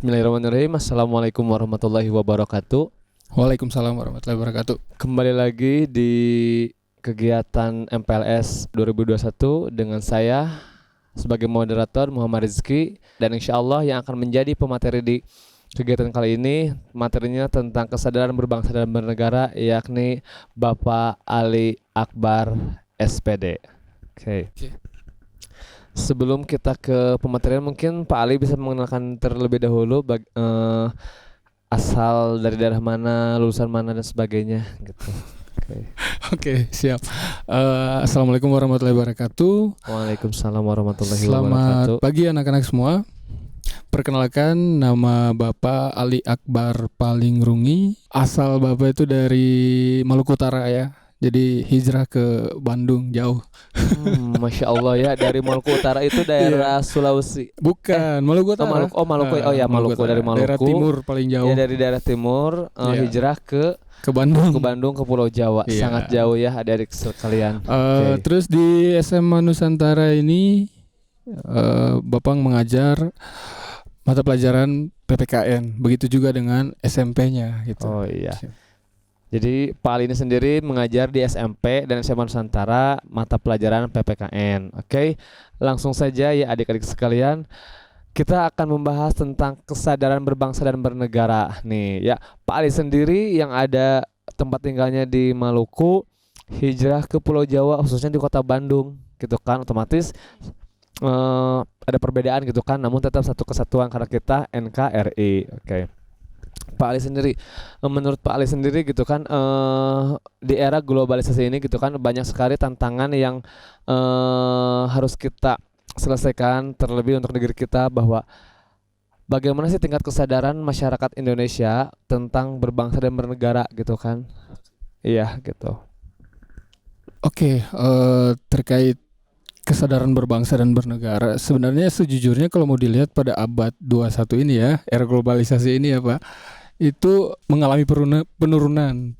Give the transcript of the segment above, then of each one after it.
Bismillahirrahmanirrahim. Assalamualaikum warahmatullahi wabarakatuh. Waalaikumsalam warahmatullahi wabarakatuh. Kembali lagi di kegiatan MPLS 2021 dengan saya sebagai moderator Muhammad Rizky. Dan insya Allah yang akan menjadi pemateri di kegiatan kali ini, materinya tentang kesadaran berbangsa dan bernegara, yakni Bapak Ali Akbar SPD. Oke. Sebelum kita ke pematerian, mungkin Pak Ali bisa mengenalkan terlebih dahulu asal dari daerah mana, lulusan mana dan sebagainya gitu. Oke, siap. Assalamualaikum warahmatullahi wabarakatuh. Waalaikumsalam warahmatullahi Selamat wabarakatuh. pagi anak-anak semua. Perkenalkan, nama Bapak Ali Akbar Palingrungi. Asal Bapak itu dari Maluku Utara ya. Jadi hijrah ke Bandung jauh. Masya Allah ya, dari Maluku Utara itu daerah Sulawesi. Bukan, Maluku Utara. Maluku. Oh ya, Maluku, dari Maluku. Daerah timur paling jauh. Ya, dari daerah timur hijrah ke Bandung, ke Pulau Jawa. Sangat jauh ya adik-adik sekalian. Terus di SMA Nusantara ini Bapak mengajar mata pelajaran PPKN. Begitu juga dengan SMP-nya gitu. Oh iya. Jadi Pak Ali ini sendiri mengajar di SMP dan SMA Nusantara mata pelajaran PPKN. Oke, langsung saja ya adik-adik sekalian. Kita akan membahas tentang kesadaran berbangsa dan bernegara. Nih ya, Pak Ali sendiri yang ada tempat tinggalnya di Maluku, hijrah ke Pulau Jawa khususnya di kota Bandung gitu kan, otomatis ada perbedaan gitu kan, namun tetap satu kesatuan karena kita NKRI. Oke. Pak Ali sendiri, menurut Pak Ali sendiri gitu kan, di era globalisasi ini gitu kan, banyak sekali tantangan yang harus kita selesaikan, terlebih untuk negeri kita, bahwa bagaimana sih tingkat kesadaran masyarakat Indonesia tentang berbangsa dan bernegara gitu kan. Iya gitu. Oke, terkait kesadaran berbangsa dan bernegara, sebenarnya sejujurnya kalau mau dilihat pada abad 21 ini ya, era globalisasi ini ya Pak, itu mengalami penurunan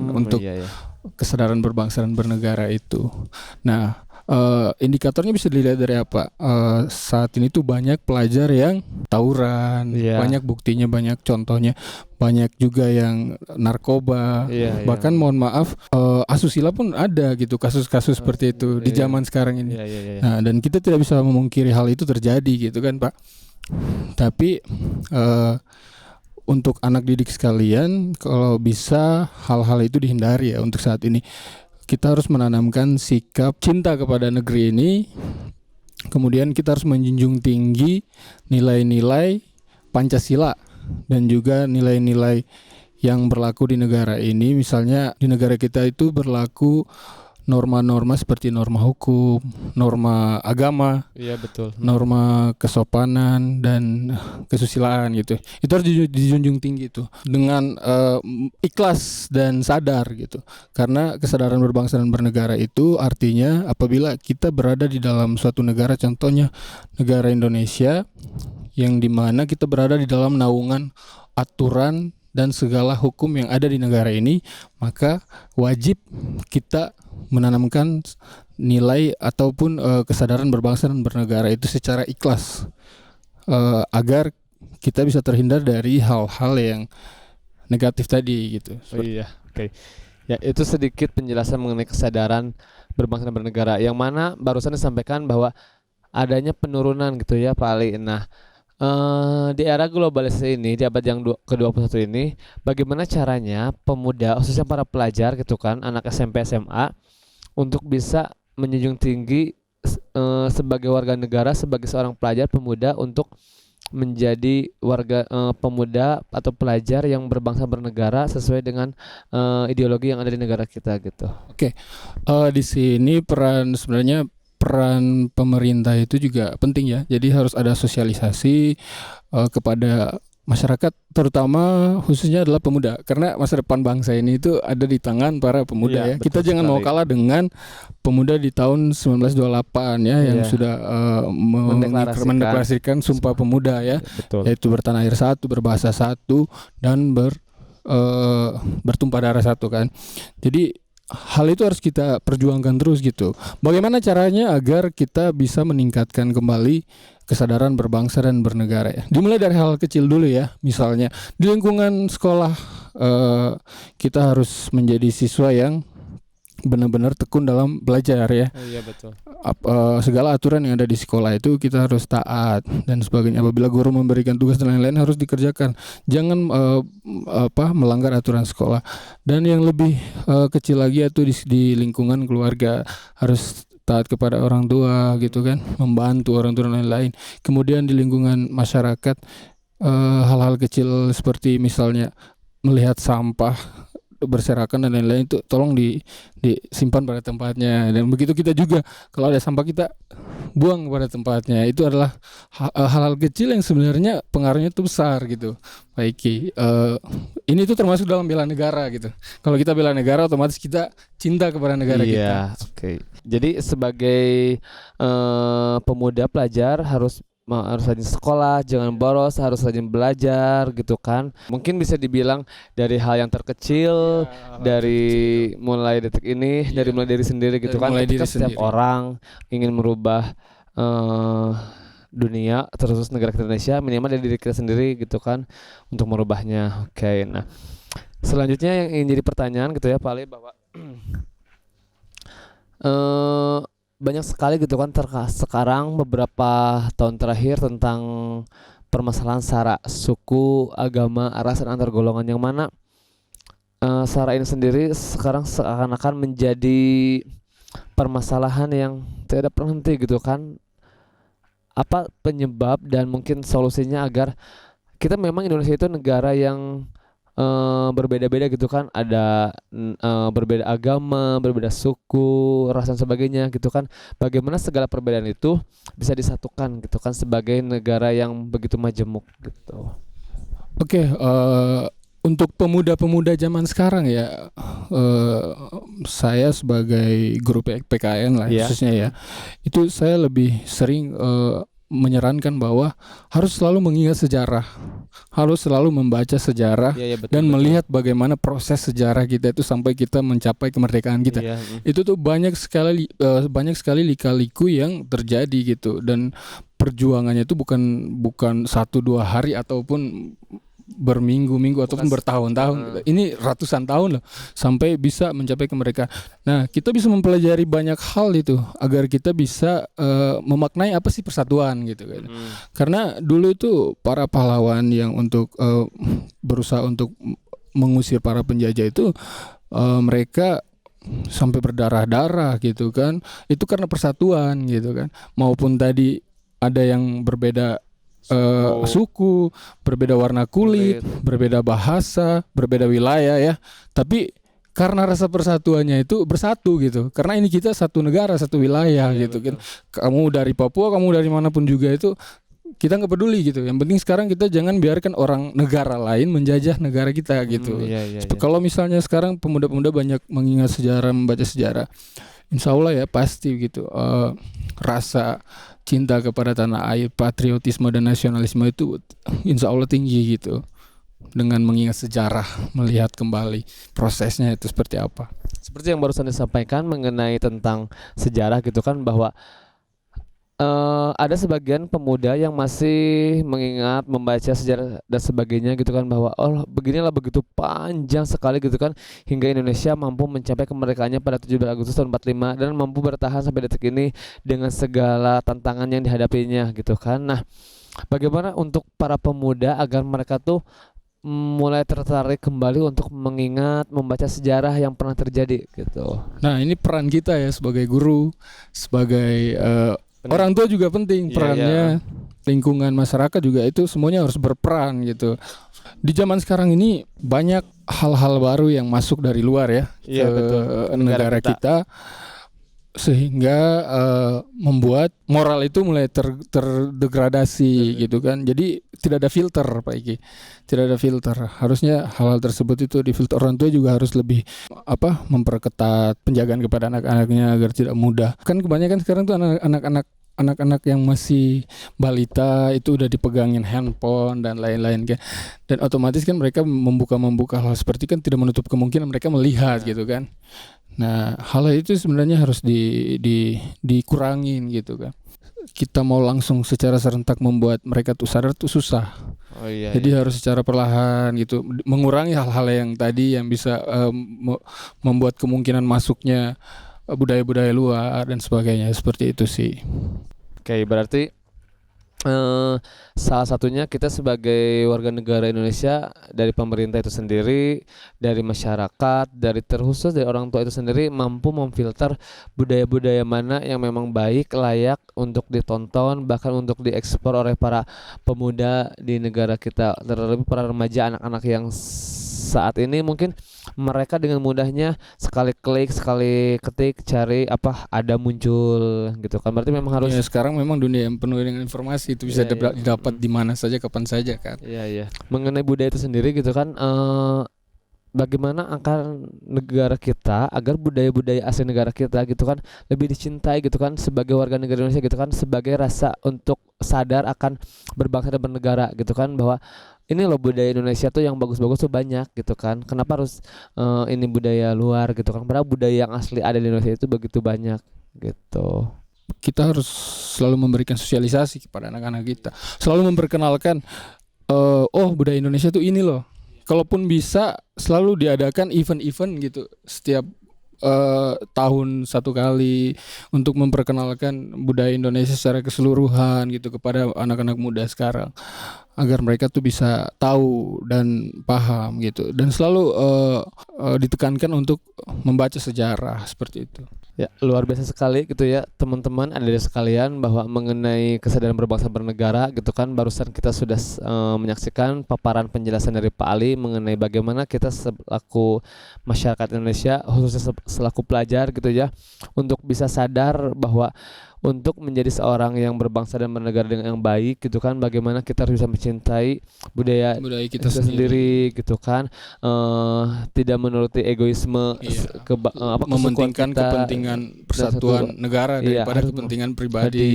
untuk kesadaran berbangsa dan bernegara itu. Nah, indikatornya bisa dilihat dari apa? Saat ini tuh banyak pelajar yang tawuran, banyak buktinya, banyak contohnya, banyak juga yang narkoba, bahkan mohon maaf asusila pun ada gitu, kasus-kasus seperti itu di zaman sekarang ini. Nah, dan kita tidak bisa memungkiri hal itu terjadi gitu kan Pak. Tapi untuk anak didik sekalian, kalau bisa hal-hal itu dihindari ya untuk saat ini. Kita harus menanamkan sikap cinta kepada negeri ini. Kemudian kita harus menjunjung tinggi nilai-nilai Pancasila dan juga nilai-nilai yang berlaku di negara ini. Misalnya di negara kita itu berlaku norma-norma seperti norma hukum, norma agama, norma kesopanan dan kesusilaan gitu. Itu harus dijunjung tinggi itu dengan ikhlas dan sadar gitu. Karena kesadaran berbangsa dan bernegara itu artinya apabila kita berada di dalam suatu negara, contohnya negara Indonesia, yang dimana kita berada di dalam naungan aturan dan segala hukum yang ada di negara ini, maka wajib kita menanamkan nilai ataupun kesadaran berbangsa dan bernegara itu secara ikhlas, agar kita bisa terhindar dari hal-hal yang negatif tadi gitu. Oke. Ya, itu sedikit penjelasan mengenai kesadaran berbangsa dan bernegara, yang mana barusan disampaikan bahwa adanya penurunan gitu ya Pak Ali. Nah, di era globalisasi ini, di abad yang ke-21 ini, bagaimana caranya pemuda, khususnya para pelajar gitu kan, anak SMP SMA, untuk bisa menjunjung tinggi sebagai warga negara, sebagai seorang pelajar pemuda, untuk menjadi warga pemuda atau pelajar yang berbangsa bernegara sesuai dengan ideologi yang ada di negara kita gitu. Oke. Di sini peran pemerintah itu juga penting ya. Jadi harus ada sosialisasi kepada masyarakat, terutama khususnya adalah pemuda, karena masa depan bangsa ini itu ada di tangan para pemuda ya. Kita jangan mau kalah dengan pemuda di tahun 1928 ya, yang sudah mendeklarasikan Sumpah Pemuda ya. Yaitu bertanah air satu, berbahasa satu, dan bertumpah darah satu kan. Jadi hal itu harus kita perjuangkan terus gitu. Bagaimana caranya agar kita bisa meningkatkan kembali kesadaran berbangsa dan bernegara ya. Dimulai dari hal kecil dulu ya. Misalnya di lingkungan sekolah kita harus menjadi siswa yang benar-benar tekun dalam belajar ya. Iya betul. Segala aturan yang ada di sekolah itu kita harus taat dan sebagainya. Apabila guru memberikan tugas dan lain-lain harus dikerjakan. Jangan melanggar aturan sekolah. Dan yang lebih kecil lagi itu di lingkungan keluarga harus taat kepada orang tua gitu kan, membantu orang tua dan lain-lain. Kemudian di lingkungan masyarakat hal-hal kecil seperti misalnya melihat sampah berserakan dan lain-lain itu tolong disimpan pada tempatnya, dan begitu kita juga kalau ada sampah kita buang pada tempatnya. Itu adalah hal-hal kecil yang sebenarnya pengaruhnya itu besar gitu Pak Iki. Ini tuh termasuk dalam bela negara gitu. Kalau kita bela negara otomatis kita cinta kepada negara kita. Iya, oke. Jadi sebagai pemuda pelajar harus rajin sekolah, jangan boros, harus rajin belajar gitu kan. Mungkin bisa dibilang dari hal yang terkecil, dari mulai detik ini, dari mulai diri sendiri gitu kan. Ketika setiap orang ingin merubah dunia terus negara kita Indonesia, minimal dari diri kita sendiri gitu kan untuk merubahnya. Oke. Nah, selanjutnya yang ingin jadi pertanyaan gitu ya Pak Ali, bahwa banyak sekali gitu kan sekarang beberapa tahun terakhir tentang permasalahan sara, suku, agama, ras dan antar golongan, yang mana sara ini sendiri sekarang seakan-akan menjadi permasalahan yang tidak pernah henti gitu kan. Apa penyebab dan mungkin solusinya agar kita, memang Indonesia itu negara yang berbeda-beda gitu kan, ada berbeda agama, berbeda suku, ras dan sebagainya gitu kan. Bagaimana segala perbedaan itu bisa disatukan gitu kan sebagai negara yang begitu majemuk gitu. Oke, untuk pemuda-pemuda zaman sekarang ya, saya sebagai guru PKN lah khususnya ya, itu saya lebih sering menyarankan bahwa harus selalu mengingat sejarah, harus selalu membaca sejarah, betul, dan melihat bagaimana proses sejarah kita itu sampai kita mencapai kemerdekaan kita. Itu tuh banyak sekali lika-liku yang terjadi gitu, dan perjuangannya itu bukan 1-2 hari ataupun berminggu-minggu ataupun bertahun-tahun. Ini ratusan tahun loh sampai bisa mencapai kemerdekaan. Nah, kita bisa mempelajari banyak hal itu agar kita bisa memaknai apa sih persatuan gitu kan. Karena dulu itu para pahlawan yang untuk berusaha untuk mengusir para penjajah itu mereka sampai berdarah-darah gitu kan. Itu karena persatuan gitu kan. Maupun tadi ada yang berbeda suku, berbeda warna kulit, berbeda bahasa, berbeda wilayah ya. Tapi karena rasa persatuannya itu bersatu gitu. Karena ini kita satu negara, satu wilayah gitu kan. Kamu dari Papua, kamu dari manapun juga itu kita nggak peduli gitu. Yang penting sekarang kita jangan biarkan orang negara lain menjajah negara kita gitu. Kalau misalnya sekarang pemuda-pemuda banyak mengingat sejarah, membaca sejarah, insya Allah ya pasti gitu rasa cinta kepada tanah air, patriotisme dan nasionalisme itu insya Allah tinggi gitu. Dengan mengingat sejarah, melihat kembali prosesnya itu seperti apa. Seperti yang barusan disampaikan mengenai tentang sejarah gitu kan, bahwa ada sebagian pemuda yang masih mengingat, membaca sejarah dan sebagainya gitu kan, bahwa beginilah begitu panjang sekali gitu kan hingga Indonesia mampu mencapai kemerdekaannya pada 17 Agustus tahun 45 dan mampu bertahan sampai detik ini dengan segala tantangan yang dihadapinya gitu kan. Nah, bagaimana untuk para pemuda agar mereka tuh mulai tertarik kembali untuk mengingat, membaca sejarah yang pernah terjadi gitu. Nah, ini peran kita ya sebagai guru, sebagai orang tua juga penting perannya, lingkungan masyarakat juga itu semuanya harus berperan gitu. Di zaman sekarang ini banyak hal-hal baru yang masuk dari luar ya ke negara kita. Sehingga membuat moral itu mulai terdegradasi gitu kan. Jadi tidak ada filter Pak Iki, tidak ada filter. Harusnya hal-hal tersebut itu difilter. Orang tua juga harus lebih memperketat penjagaan kepada anak-anaknya agar tidak mudah. Kan kebanyakan sekarang tuh anak-anak yang masih balita itu udah dipegangin handphone dan lain-lain kan. Dan otomatis kan mereka membuka hal seperti kan tidak menutup kemungkinan mereka melihat gitu kan. Nah, hal itu sebenarnya harus dikurangin gitu kan. kita mau langsung secara serentak membuat mereka tuh sadar tuh susah. Oh iya. Jadi iya. harus secara perlahan gitu, mengurangi hal-hal yang tadi yang bisa membuat kemungkinan masuknya budaya-budaya luar dan sebagainya, seperti itu sih. Oke, berarti salah satunya kita sebagai warga negara Indonesia, dari pemerintah itu sendiri, dari masyarakat, dari terkhusus dari orang tua itu sendiri mampu memfilter budaya-budaya mana yang memang baik, layak untuk ditonton, bahkan untuk diekspor oleh para pemuda di negara kita, terlebih para remaja, anak-anak yang saat ini mungkin mereka dengan mudahnya sekali klik, sekali ketik, cari apa ada muncul gitu kan. Berarti memang harus Ya, sekarang memang dunia yang penuh dengan informasi, itu bisa Iya, iya. didapat di mana saja, kapan saja kan. Iya, iya. Mengenai budaya itu sendiri gitu kan, bagaimana akan negara kita agar budaya-budaya asli negara kita gitu kan lebih dicintai gitu kan sebagai warga negara Indonesia gitu kan, sebagai rasa untuk sadar akan berbangsa dan bernegara gitu kan, bahwa ini loh budaya Indonesia tuh yang bagus-bagus tuh banyak gitu kan. Kenapa harus ini budaya luar gitu kan? Padahal budaya yang asli ada di Indonesia itu begitu banyak gitu. Kita harus selalu memberikan sosialisasi kepada anak-anak kita, selalu memperkenalkan oh budaya Indonesia tuh ini loh. Kalaupun bisa selalu diadakan event-event gitu setiap tahun satu kali untuk memperkenalkan budaya Indonesia secara keseluruhan gitu kepada anak-anak muda sekarang, agar mereka tuh bisa tahu dan paham gitu, dan selalu ditekankan untuk membaca sejarah seperti itu. Ya, luar biasa sekali gitu ya teman-teman adik sekalian, bahwa mengenai kesadaran berbangsa bernegara gitu kan, barusan kita sudah menyaksikan paparan penjelasan dari Pak Ali mengenai bagaimana kita selaku masyarakat Indonesia, khususnya selaku pelajar gitu ya, untuk bisa sadar bahwa untuk menjadi seorang yang berbangsa dan bernegara dengan yang baik gitu kan, bagaimana kita harus bisa mencintai budaya Kita kita sendiri gitu kan, tidak menuruti egoisme, Iya. kesukuan Mementingkan kita, kepentingan persatuan negara Iya, daripada harus kepentingan tadi pribadi.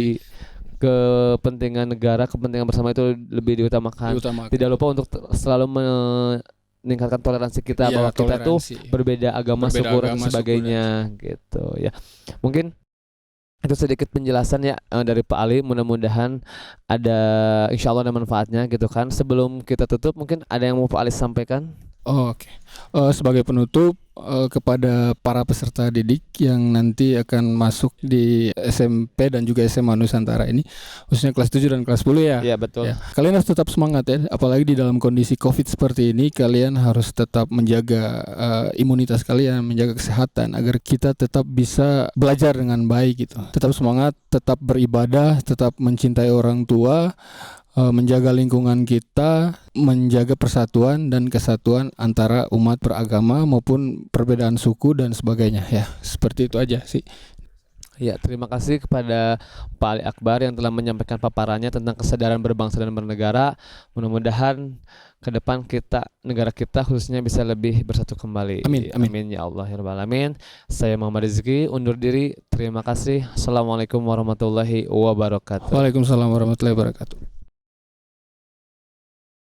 kepentingan negara, kepentingan bersama itu lebih diutamakan. Diutamakan. Tidak lupa untuk selalu meningkatkan toleransi kita, Iya, bahwa kita tuh toleransi. berbeda agama, Berbeda suku dan agama, suku sebagainya gitu ya. Mungkin itu sedikit penjelasan ya dari Pak Ali, mudah-mudahan ada, insya Allah ada manfaatnya gitu kan. Sebelum kita tutup, mungkin ada yang mau Pak Ali sampaikan? Oh, oke. Sebagai penutup, kepada para peserta didik yang nanti akan masuk di SMP dan juga SMA Nusantara ini, khususnya kelas 7 dan kelas 10 ya. Iya betul. Ya. Kalian harus tetap semangat ya, apalagi di dalam kondisi COVID seperti ini. Kalian harus tetap menjaga imunitas kalian, menjaga kesehatan, agar kita tetap bisa belajar dengan baik gitu. Tetap semangat, tetap beribadah, tetap mencintai orang tua, menjaga lingkungan kita, menjaga persatuan dan kesatuan antara umat beragama maupun perbedaan suku dan sebagainya ya. Seperti itu aja sih. Ya, terima kasih kepada Pak Ali Akbar yang telah menyampaikan paparannya tentang kesadaran berbangsa dan bernegara. Mudah-mudahan ke depan negara kita khususnya bisa lebih bersatu kembali. Amin, amin. Amin ya Allah ya Rabbal alamin. Saya Muhammad Rizky undur diri. Terima kasih. Assalamualaikum warahmatullahi wabarakatuh. Waalaikumsalam warahmatullahi wabarakatuh.